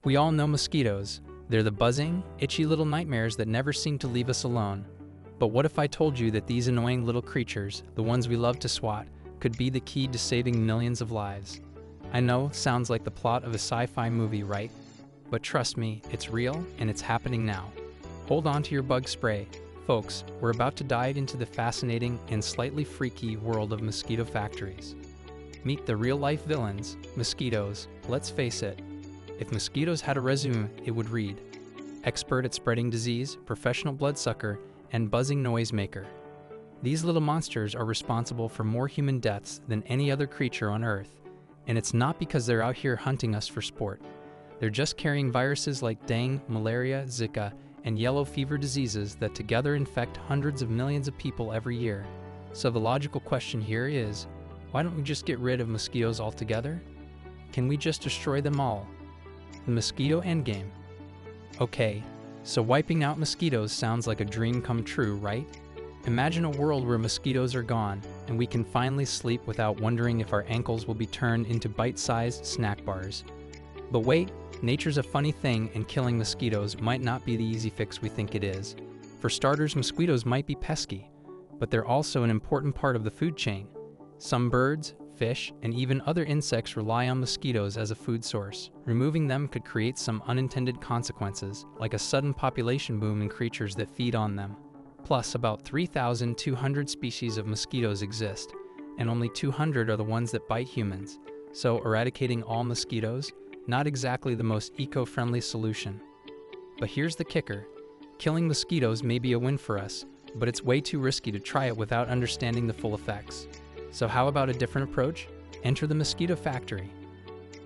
We all know mosquitoes. They're the buzzing, itchy little nightmares that never seem to leave us alone. But what if I told you that these annoying little creatures, the ones we love to swat, could be the key to saving millions of lives? I know, sounds like the plot of a sci-fi movie, right? But trust me, it's real and it's happening now. Hold on to your bug spray. Folks, we're about to dive into the fascinating and slightly freaky world of mosquito factories. Meet the real-life villains, mosquitoes. Let's face it, if mosquitoes had a resume, it would read: expert at spreading disease, professional bloodsucker, and buzzing noisemaker. These little monsters are responsible for more human deaths than any other creature on Earth, and it's not because they're out here hunting us for sport. They're just carrying viruses like dengue, malaria, Zika, and yellow fever diseases that together infect hundreds of millions of people every year. So the logical question here is, why don't we just get rid of mosquitoes altogether? Can we just destroy them all? The mosquito endgame. Okay, so wiping out mosquitoes sounds like a dream come true, right? Imagine a world where mosquitoes are gone, and we can finally sleep without wondering if our ankles will be turned into bite-sized snack bars. But wait, nature's a funny thing, and killing mosquitoes might not be the easy fix we think it is. For starters, mosquitoes might be pesky, but they're also an important part of the food chain. Some birds, fish, and even other insects rely on mosquitoes as a food source. Removing them could create some unintended consequences, like a sudden population boom in creatures that feed on them. Plus, about 3,200 species of mosquitoes exist, and only 200 are the ones that bite humans. So eradicating all mosquitoes, not exactly the most eco-friendly solution. But here's the kicker. Killing mosquitoes may be a win for us, but it's way too risky to try it without understanding the full effects. So how about a different approach? Enter the mosquito factory.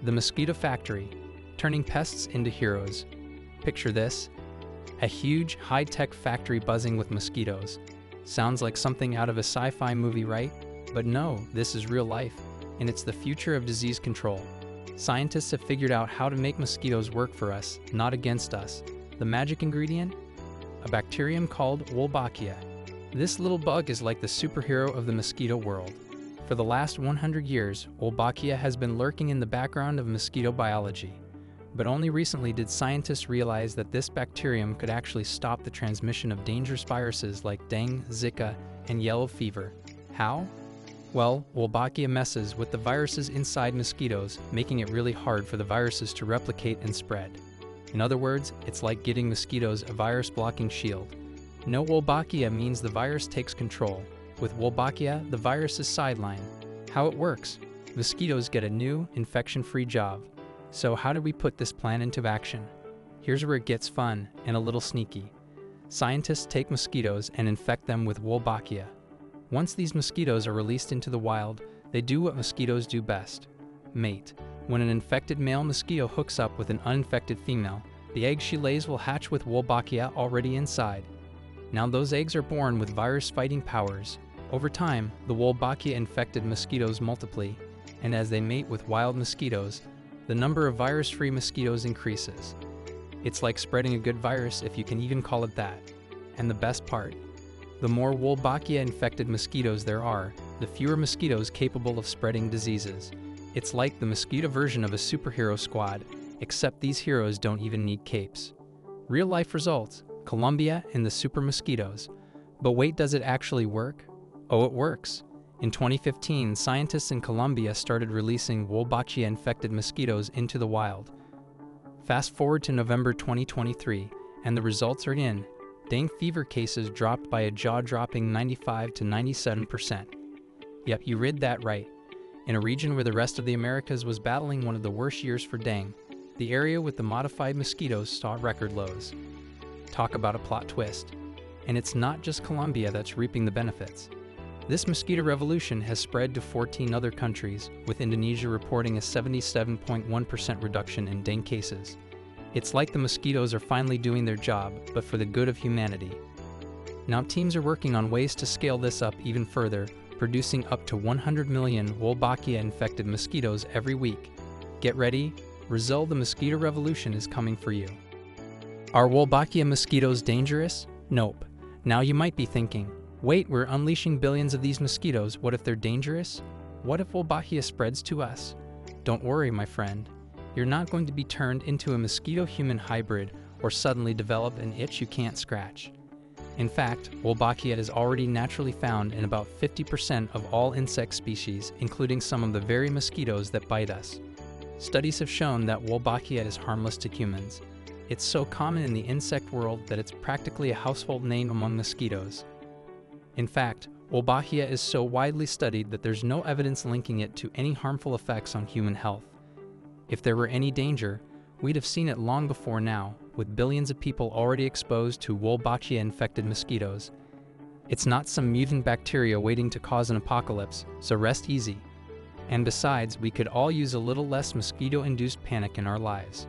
The mosquito factory, turning pests into heroes. Picture this: a huge, high-tech factory buzzing with mosquitoes. Sounds like something out of a sci-fi movie, right? But no, this is real life, and it's the future of disease control. Scientists have figured out how to make mosquitoes work for us, not against us. The magic ingredient? A bacterium called Wolbachia. This little bug is like the superhero of the mosquito world. For the last 100 years, Wolbachia has been lurking in the background of mosquito biology. But only recently did scientists realize that this bacterium could actually stop the transmission of dangerous viruses like dengue, Zika, and yellow fever. How? Well, Wolbachia messes with the viruses inside mosquitoes, making it really hard for the viruses to replicate and spread. In other words, it's like giving mosquitoes a virus-blocking shield. No Wolbachia means the virus takes control. With Wolbachia, the virus is sidelined. How it works? Mosquitoes get a new, infection-free job. So how do we put this plan into action? Here's where it gets fun and a little sneaky. Scientists take mosquitoes and infect them with Wolbachia. Once these mosquitoes are released into the wild, they do what mosquitoes do best: mate. When an infected male mosquito hooks up with an uninfected female, the eggs she lays will hatch with Wolbachia already inside. Now those eggs are born with virus-fighting powers. Over time, the Wolbachia-infected mosquitoes multiply, and as they mate with wild mosquitoes, the number of virus-free mosquitoes increases. It's like spreading a good virus, if you can even call it that. And the best part, the more Wolbachia-infected mosquitoes there are, the fewer mosquitoes capable of spreading diseases. It's like the mosquito version of a superhero squad, except these heroes don't even need capes. Real-life results: Colombia and the super mosquitoes. But wait, does it actually work? Oh, it works. In 2015, scientists in Colombia started releasing Wolbachia-infected mosquitoes into the wild. Fast forward to November 2023, and the results are in. Dengue fever cases dropped by a jaw-dropping 95 to 97%. Yep, you read that right. In a region where the rest of the Americas was battling one of the worst years for dengue, the area with the modified mosquitoes saw record lows. Talk about a plot twist. And it's not just Colombia that's reaping the benefits. This mosquito revolution has spread to 14 other countries, with Indonesia reporting a 77.1% reduction in dengue cases. It's like the mosquitoes are finally doing their job, but for the good of humanity. Now teams are working on ways to scale this up even further, producing up to 100 million Wolbachia-infected mosquitoes every week. Get ready, Brazil, the mosquito revolution is coming for you. Are Wolbachia mosquitoes dangerous? Nope. Now you might be thinking, wait, we're unleashing billions of these mosquitoes, what if they're dangerous? What if Wolbachia spreads to us? Don't worry, my friend. You're not going to be turned into a mosquito-human hybrid or suddenly develop an itch you can't scratch. In fact, Wolbachia is already naturally found in about 50% of all insect species, including some of the very mosquitoes that bite us. Studies have shown that Wolbachia is harmless to humans. It's so common in the insect world that it's practically a household name among mosquitoes. In fact, Wolbachia is so widely studied that there's no evidence linking it to any harmful effects on human health. If there were any danger, we'd have seen it long before now, with billions of people already exposed to Wolbachia-infected mosquitoes. It's not some mutant bacteria waiting to cause an apocalypse, so rest easy. And besides, we could all use a little less mosquito-induced panic in our lives.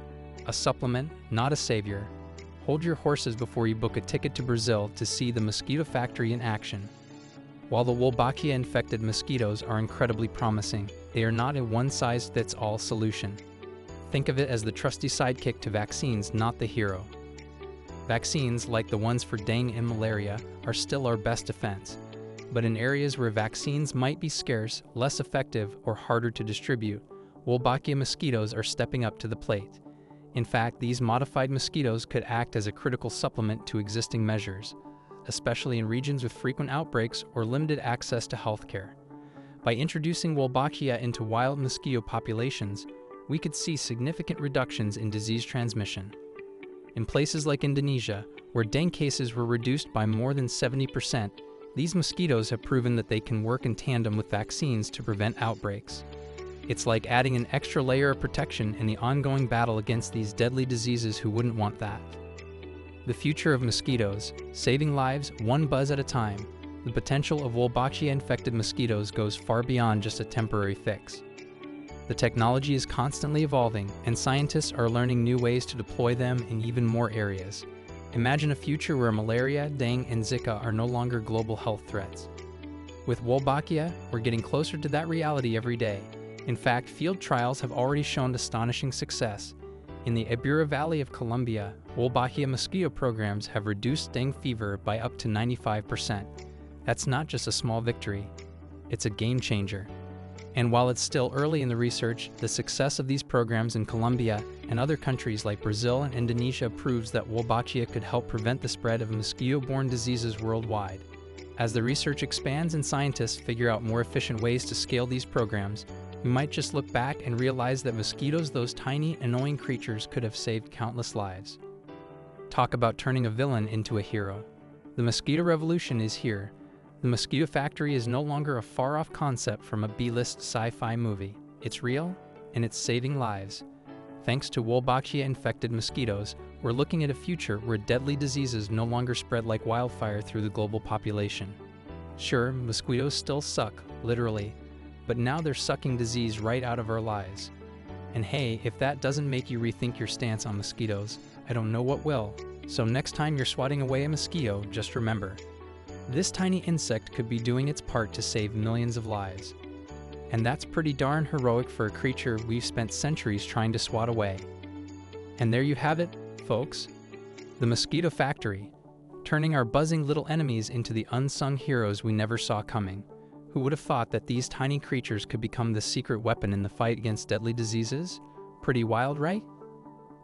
A supplement, not a savior. Hold your horses before you book a ticket to Brazil to see the mosquito factory in action. While the Wolbachia-infected mosquitoes are incredibly promising, they are not a one-size-fits-all solution. Think of it as the trusty sidekick to vaccines, not the hero. Vaccines, like the ones for dengue and malaria, are still our best defense. But in areas where vaccines might be scarce, less effective, or harder to distribute, Wolbachia mosquitoes are stepping up to the plate. In fact, these modified mosquitoes could act as a critical supplement to existing measures, especially in regions with frequent outbreaks or limited access to healthcare. By introducing Wolbachia into wild mosquito populations, we could see significant reductions in disease transmission. In places like Indonesia, where dengue cases were reduced by more than 70%, these mosquitoes have proven that they can work in tandem with vaccines to prevent outbreaks. It's like adding an extra layer of protection in the ongoing battle against these deadly diseases. Who wouldn't want that? The future of mosquitoes, saving lives one buzz at a time. The potential of Wolbachia-infected mosquitoes goes far beyond just a temporary fix. The technology is constantly evolving, and scientists are learning new ways to deploy them in even more areas. Imagine a future where malaria, dengue, and Zika are no longer global health threats. With Wolbachia, we're getting closer to that reality every day. In fact, field trials have already shown astonishing success. In the Ibira Valley of Colombia, Wolbachia mosquito programs have reduced dengue fever by up to 95%. That's not just a small victory, it's a game changer. And while it's still early in the research, the success of these programs in Colombia and other countries like Brazil and Indonesia proves that Wolbachia could help prevent the spread of mosquito-borne diseases worldwide. As the research expands and scientists figure out more efficient ways to scale these programs, we might just look back and realize that mosquitoes, those tiny, annoying creatures, could have saved countless lives. Talk about turning a villain into a hero. The mosquito revolution is here. The mosquito factory is no longer a far-off concept from a B-list sci-fi movie. It's real, and it's saving lives. Thanks to Wolbachia-infected mosquitoes, we're looking at a future where deadly diseases no longer spread like wildfire through the global population. Sure, mosquitoes still suck, literally, but now they're sucking disease right out of our lives. And hey, if that doesn't make you rethink your stance on mosquitoes, I don't know what will. So next time you're swatting away a mosquito, just remember, this tiny insect could be doing its part to save millions of lives. And that's pretty darn heroic for a creature we've spent centuries trying to swat away. And there you have it, folks. The mosquito factory, turning our buzzing little enemies into the unsung heroes we never saw coming. Who would have thought that these tiny creatures could become the secret weapon in the fight against deadly diseases? Pretty wild, right?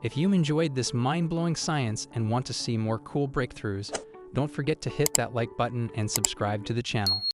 If you enjoyed this mind-blowing science and want to see more cool breakthroughs, don't forget to hit that like button and subscribe to the channel.